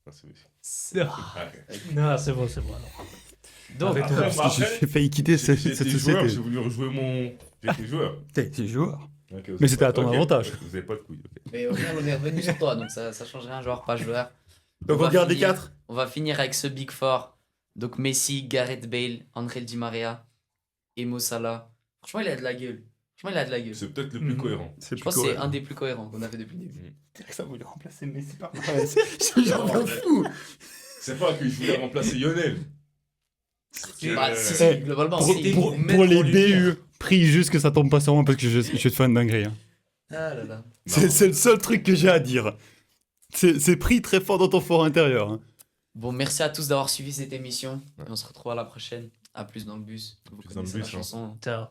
Ah, c'est Messi. Non, Ah, ok. non, c'est bon, c'est bon. alors. Donc, Après, attends, Parce que J'ai failli quitter J'ai cette été joueur, j'ai société. voulu rejouer mon. J'étais joueur. T'es joueur. Ok, vous Mais avez c'était à ton ok, avantage. Vous avez pas de couilles. Ok. Mais au final, on est revenu sur toi, donc ça change rien, joueur, pas joueur. Donc On on va garde les finir. 4. On va finir avec ce Big Four. Donc Messi, Gareth Bale, André Di Maria et Mo Salah. Franchement, il a de la gueule. C'est peut-être le plus Mhm. cohérent. Je pense que c'est un des plus cohérents qu'on a fait depuis le début. Ça voulait remplacer Messi par Mahrez. J'en viens fou. C'est pas que je voulais remplacer Lionel. Bah, si, Eh, globalement, Pour, si. pour- pour les lumière. BU, prie juste que ça tombe pas sur moi parce que je vais te faire une dinguerie. hein. Ah là là. C'est le seul truc que j'ai à dire. C'est pris très fort dans ton fort intérieur. hein. Bon, merci à tous d'avoir suivi cette émission. Et on se retrouve à la prochaine. À plus dans le bus. Vous Plus dans le connaissez la bus, hein. chanson. ciao.